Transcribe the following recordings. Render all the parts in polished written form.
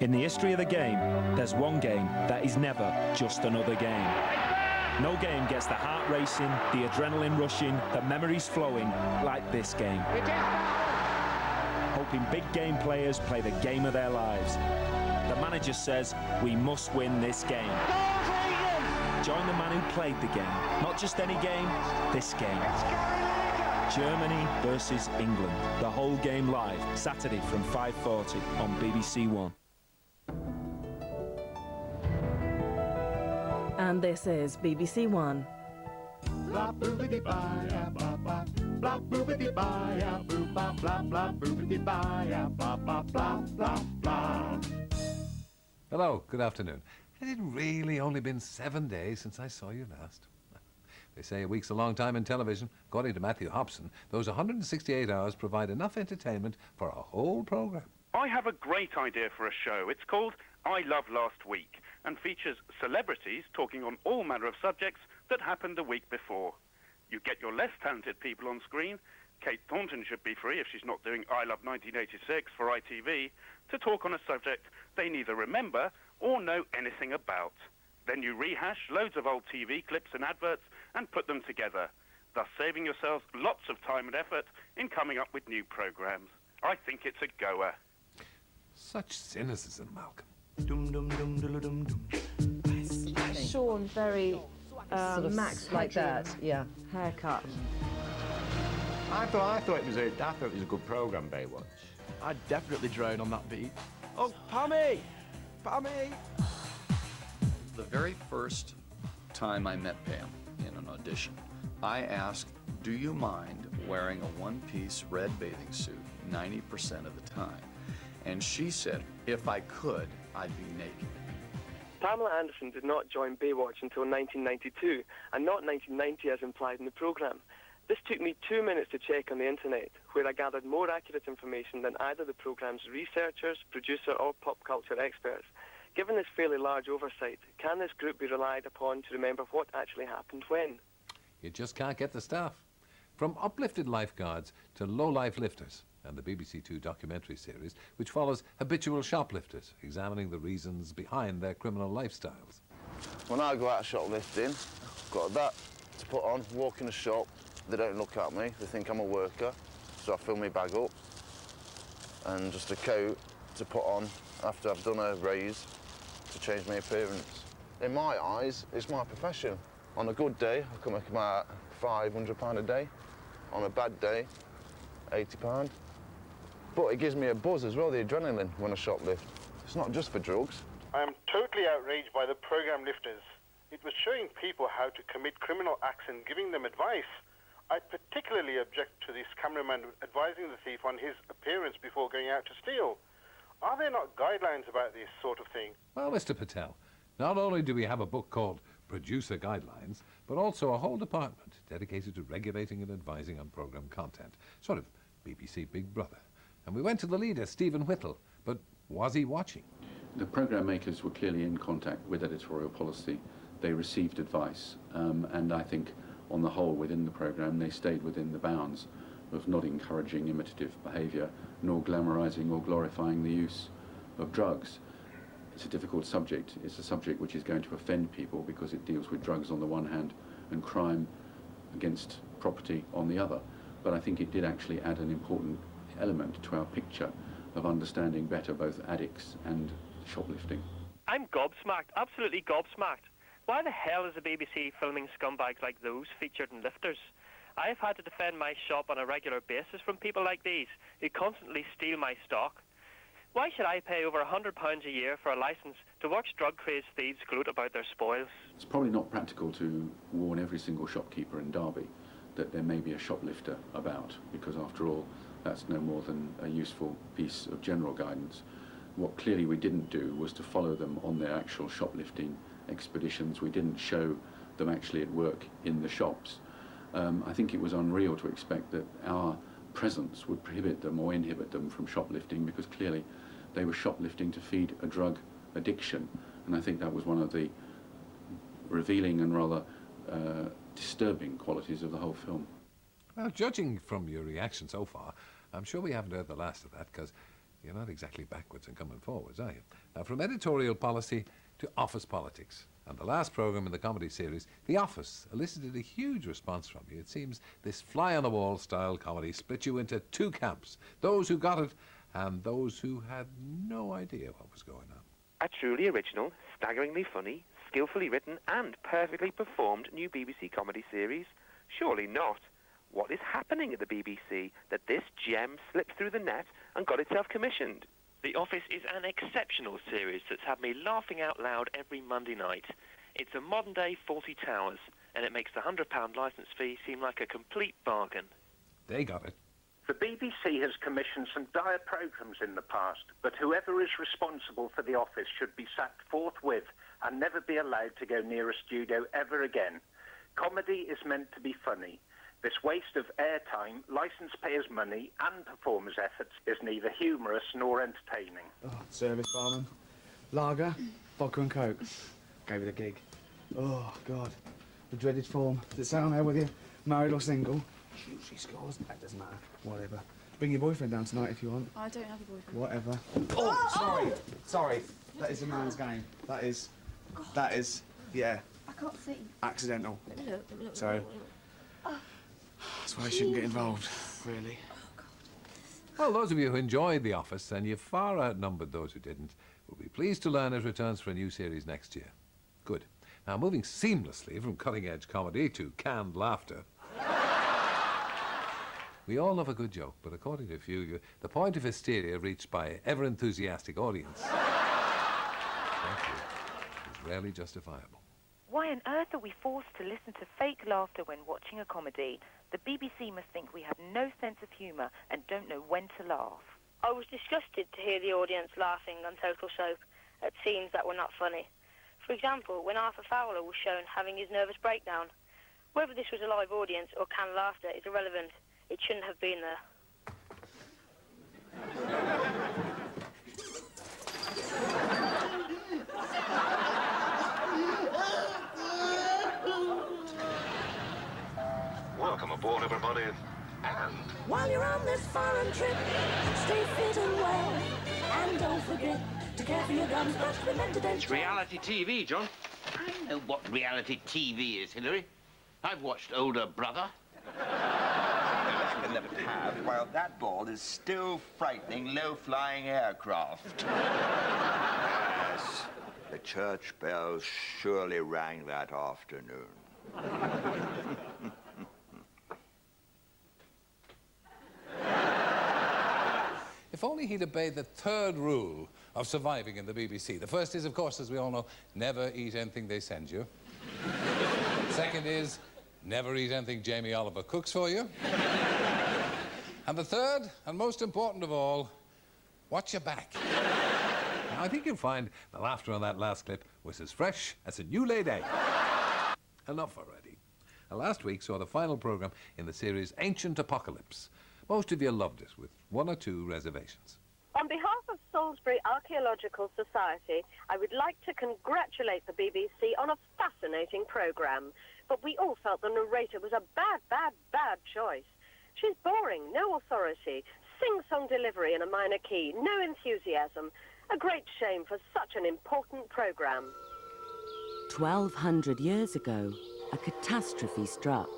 In the history of the game, there's one game that is never just another game. No game gets the heart racing, the adrenaline rushing, the memories flowing like this game. Hoping big game players play the game of their lives. The manager says, we must win this game. Join the man who played the game. Not just any game, this game. Germany versus England. The whole game live, Saturday from 5:40 on BBC One. And this is BBC One. Blah boobity bye blah blah blah boobity bye boo blah blah blah boobity bye blah blah blah blah blah. Hello, good afternoon. Has it really only been 7 days since I saw you last? They say a week's a long time in television. According to Matthew Hobson, those 168 hours provide enough entertainment for a whole programme. I have a great idea for a show. It's called I Love Last Week and features celebrities talking on all manner of subjects that happened the week before. You get your less talented people on screen. Kate Thornton should be free if she's not doing I Love 1986 for ITV to talk on a subject they neither remember or know anything about. Then you rehash loads of old TV clips and adverts and put them together, thus saving yourselves lots of time and effort in coming up with new programmes. I think it's a goer. Such cynicism, Malcolm. Sean, very sort of Max like that, yeah. haircut. I thought it was a good programme, Baywatch. I'd definitely drown on that beat. Oh, Pammy! Pammy! The very first time I met Pam in an audition, I asked, do you mind wearing a one-piece red bathing suit 90% of the time? And she said, if I could, I'd be naked. Pamela Anderson did not join Baywatch until 1992, and not 1990 as implied in the programme. This took me 2 minutes to check on the internet, where I gathered more accurate information than either the programme's researchers, producer or pop culture experts. Given this fairly large oversight, can this group be relied upon to remember what actually happened when? You just can't get the staff. From uplifted lifeguards to low-life lifters, and the BBC Two documentary series, which follows habitual shoplifters, examining the reasons behind their criminal lifestyles. When I go out shoplifting, I've got that to put on, walk in the shop. They don't look at me, they think I'm a worker, so I fill my bag up. And just a coat to put on after I've done a raise to change my appearance. In my eyes, it's my profession. On a good day, I can make about £500 a day. On a bad day, £80. But it gives me a buzz as well, the adrenaline, when I shoplift. It's not just for drugs. I am totally outraged by the programme Lifters. It was showing people how to commit criminal acts and giving them advice. I particularly object to this cameraman advising the thief on his appearance before going out to steal. Are there not guidelines about this sort of thing? Well, Mr. Patel, not only do we have a book called Producer Guidelines, but also a whole department dedicated to regulating and advising on programme content. Sort of BBC Big Brother. And we went to the leader, Stephen Whittle, but was he watching? The programme makers were clearly in contact with editorial policy. They received advice, and I think on the whole within the programme they stayed within the bounds of not encouraging imitative behaviour, nor glamorising or glorifying the use of drugs. It's a difficult subject. It's a subject which is going to offend people because it deals with drugs on the one hand and crime against property on the other. But I think it did actually add an important element to our picture of understanding better both addicts and shoplifting. I'm gobsmacked, absolutely gobsmacked. Why the hell is the BBC filming scumbags like those featured in Lifters? I have had to defend my shop on a regular basis from people like these who constantly steal my stock. Why should I pay over £100 a year for a licence to watch drug-crazed thieves gloat about their spoils? It's probably not practical to warn every single shopkeeper in Derby that there may be a shoplifter about, because after all, that's no more than a useful piece of general guidance. What clearly we didn't do was to follow them on their actual shoplifting expeditions. We didn't show them actually at work in the shops. I think it was unreal to expect that our presence would prohibit them or inhibit them from shoplifting, because clearly they were shoplifting to feed a drug addiction, and I think that was one of the revealing and rather disturbing qualities of the whole film. Well, judging from your reaction so far, I'm sure we haven't heard the last of that, because You're not exactly backwards and coming forwards, are you? Now, from editorial policy to office politics. And the last programme in the comedy series, The Office, elicited a huge response from you. It seems this fly-on-the-wall style comedy split you into two camps, those who got it and those who had no idea what was going on. A truly original, staggeringly funny, skillfully written and perfectly performed new BBC comedy series? Surely not. What is happening at the BBC that this gem slipped through the net and got itself commissioned? The Office is an exceptional series that's had me laughing out loud every Monday night. It's a modern-day Fawlty Towers, and it makes the £100 licence fee seem like a complete bargain. They got it. The BBC has commissioned some dire programmes in the past, but whoever is responsible for The Office should be sacked forthwith and never be allowed to go near a studio ever again. Comedy is meant to be funny. This waste of airtime, licence payers' money and performers' efforts is neither humorous nor entertaining. Oh, service barman. Lager, vodka and coke. Gave it a gig. Oh, God. The dreaded form. Does it say on there whether you're married or single? She scores. That doesn't matter. Whatever. Bring your boyfriend down tonight if you want. I don't have a boyfriend. Whatever. Oh, sorry. Sorry. That is a man's game. That is, yeah. I can't see. Accidental. Look. So, that's why I shouldn't get involved, really. Well, those of you who enjoyed The Office, and you far outnumbered those who didn't, will be pleased to learn it returns for a new series next year. Good. Now, moving seamlessly from cutting-edge comedy to canned laughter. We all love a good joke, but according to a few, the point of hysteria reached by an ever-enthusiastic audience, thank you, is rarely justifiable. Why on earth are we forced to listen to fake laughter when watching a comedy? The BBC must think we have no sense of humour and don't know when to laugh. I was disgusted to hear the audience laughing on Total Soap at scenes that were not funny. For example, when Arthur Fowler was shown having his nervous breakdown. Whether this was a live audience or canned laughter is irrelevant. It shouldn't have been there. Welcome aboard, everybody. And while you're on this foreign trip, stay fit and well. And don't forget to care for your gums, brush them and to It's reality TV, John. I know what reality TV is, Hillary. I've watched Older Brother. Can never have, while that ball is still frightening low-flying aircraft. Yes, the church bells surely rang that afternoon. If only he'd obeyed the third rule of surviving in the BBC. The first is, of course, as we all know, never eat anything they send you. Second is, never eat anything Jamie Oliver cooks for you. And the third, and most important of all, watch your back. Now, I think you'll find the laughter on that last clip was as fresh as a new-laid egg. Enough already. Now, last week saw the final programme in the series Ancient Apocalypse. Most of you loved it, with one or two reservations. On behalf of Salisbury Archaeological Society, I would like to congratulate the BBC on a fascinating programme. But we all felt the narrator was a bad choice. She's boring, no authority, sing-song delivery in a minor key, no enthusiasm. A great shame for such an important programme. 1,200 years ago, a catastrophe struck.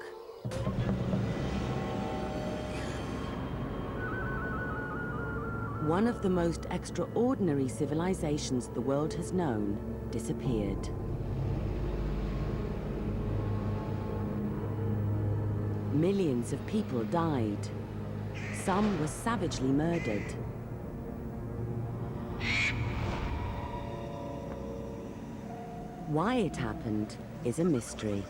One of the most extraordinary civilizations the world has known disappeared. Millions of people died. Some were savagely murdered. Why it happened is a mystery.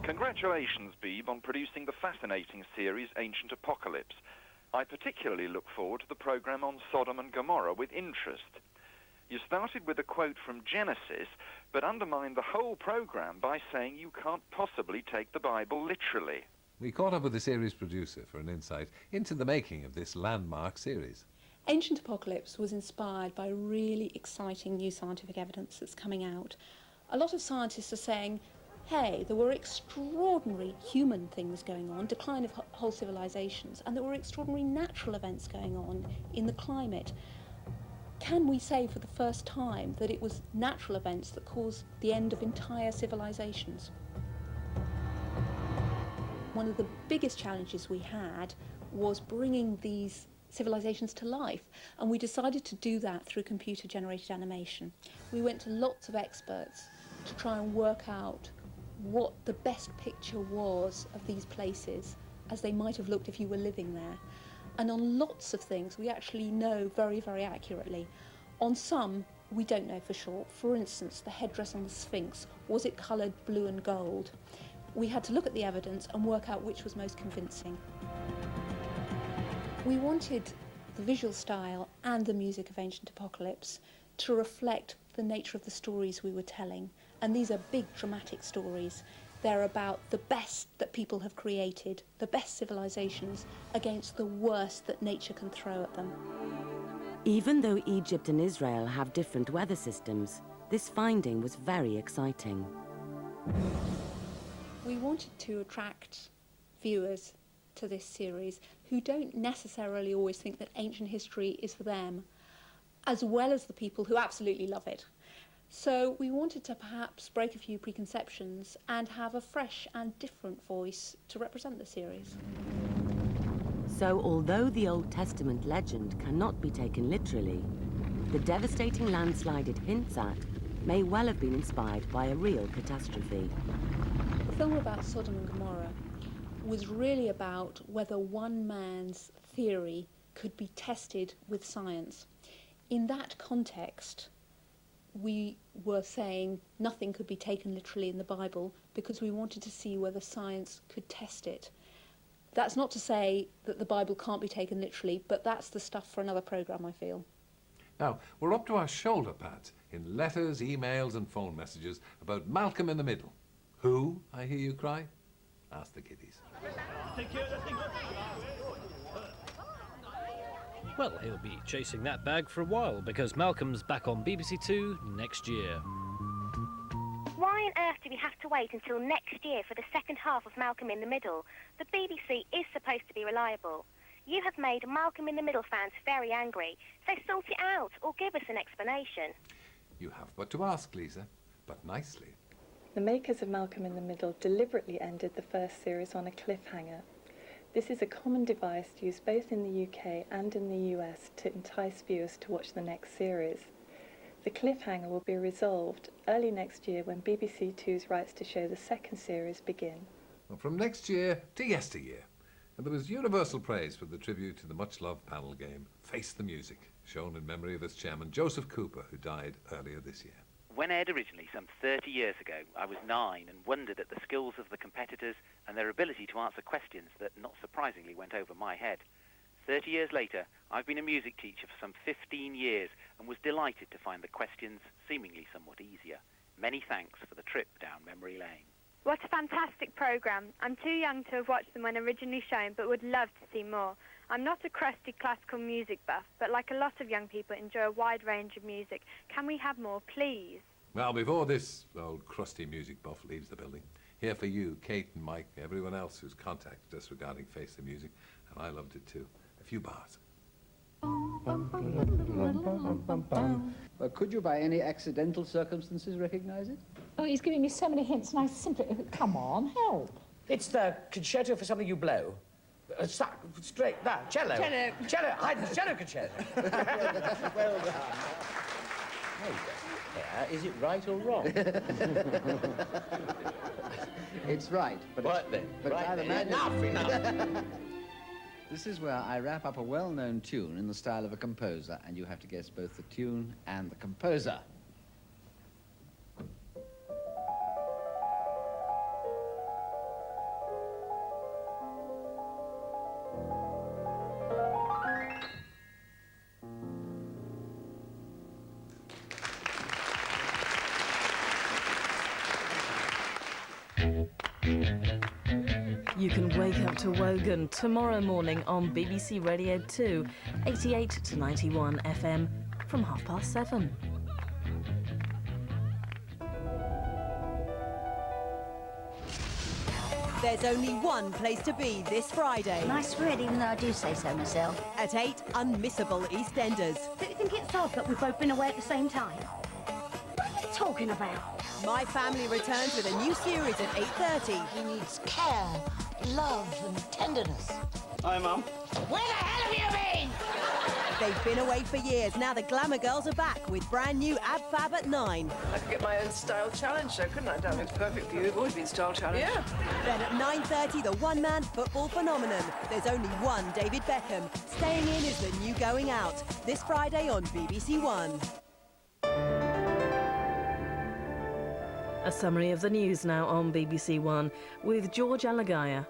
Congratulations, Beeb, on producing the fascinating series Ancient Apocalypse. I particularly look forward to the programme on Sodom and Gomorrah with interest. You started with a quote from Genesis, but undermined the whole programme by saying you can't possibly take the Bible literally. We caught up with the series producer for an insight into the making of this landmark series. Ancient Apocalypse was inspired by really exciting new scientific evidence that's coming out. A lot of scientists are saying hey, there were extraordinary human things going on, decline of whole civilizations, and there were extraordinary natural events going on in the climate. Can we say for the first time that it was natural events that caused the end of entire civilizations? One of the biggest challenges we had was bringing these civilizations to life, and we decided to do that through computer-generated animation. We went to lots of experts to try and work out what the best picture was of these places as they might have looked if you were living there. And on lots of things we actually know very, very accurately. On some we don't know for sure. For instance, the headdress on the Sphinx, was it coloured blue and gold? We had to look at the evidence and work out which was most convincing. We wanted the visual style and the music of Ancient Apocalypse to reflect the nature of the stories we were telling. And these are big dramatic stories. They're about the best that people have created, the best civilizations, against the worst that nature can throw at them. Even though Egypt and Israel have different weather systems, this finding was very exciting. We wanted to attract viewers to this series who don't necessarily always think that ancient history is for them, as well as the people who absolutely love it. So we wanted to perhaps break a few preconceptions and have a fresh and different voice to represent the series. So although the Old Testament legend cannot be taken literally, the devastating landslide it hints at may well have been inspired by a real catastrophe. The film about Sodom and Gomorrah was really about whether one man's theory could be tested with science. In that context, we were saying nothing could be taken literally in the Bible because we wanted to see whether science could test it. That's not to say that the Bible can't be taken literally, but that's the stuff for another programme, I feel. Now, we're up to our shoulder pads in letters, emails and phone messages about Malcolm in the Middle. Who, I hear you cry? Ask the kiddies. Well, he'll be chasing that bag for a while because Malcolm's back on BBC Two next year. Why on earth do we have to wait until next year for the second half of Malcolm in the Middle? The BBC is supposed to be reliable. You have made Malcolm in the Middle fans very angry, so sort it out or give us an explanation. You have but to ask, Lisa, but nicely. The makers of Malcolm in the Middle deliberately ended the first series on a cliffhanger. This is a common device used both in the UK and in the US to entice viewers to watch the next series. The cliffhanger will be resolved early next year when BBC Two's rights to show the second series begin. Well, from next year to yesteryear. And there was universal praise for the tribute to the much-loved panel game, Face the Music, shown in memory of its chairman, Joseph Cooper, who died earlier this year. When aired originally some 30 years ago, I was 9 and wondered at the skills of the competitors and their ability to answer questions that, not surprisingly, went over my head. 30 years later, I've been a music teacher for some 15 years and was delighted to find the questions seemingly somewhat easier. Many thanks for the trip down memory lane. What a fantastic programme. I'm too young to have watched them when originally shown, but would love to see more. I'm not a crusty classical music buff, but like a lot of young people enjoy a wide range of music. Can we have more, please? Well, before this old crusty music buff leaves the building, here for you, Kate and Mike, everyone else who's contacted us regarding Face the Music, and I loved it too. A few bars. Well, could you by any accidental circumstances recognise it? Oh, he's giving me so many hints, and I simply... Come on, help. It's the concerto for something you blow. Straight, that, cello. Cello. Cello, cello concerto. Well done. Is it right or wrong? It's right, but what then? But right either then. Enough. This is where I wrap up a well-known tune in the style of a composer, and you have to guess both the tune and the composer. You can wake up to Wogan tomorrow morning on BBC Radio 2, 88 to 91 FM from 7:30. There's only one place to be this Friday. Nice spread, even though I do say so myself. At 8, unmissable EastEnders. Do you think it's odd that we've both been away at the same time? What are you talking about? My Family returns with a new series at 8:30. He needs care, love and tenderness. Hi, Mum. Where the hell have you been? They've been away for years. Now the Glamour Girls are back with brand new Ab Fab at 9. I could get my own style challenge show, couldn't I, darling? It's perfect for you. You've always been style challenge. Yeah. Then at 9:30, the one-man football phenomenon. There's only one David Beckham. Staying in is the new going out. This Friday on BBC One. A summary of the news now on BBC One with George Alagaya.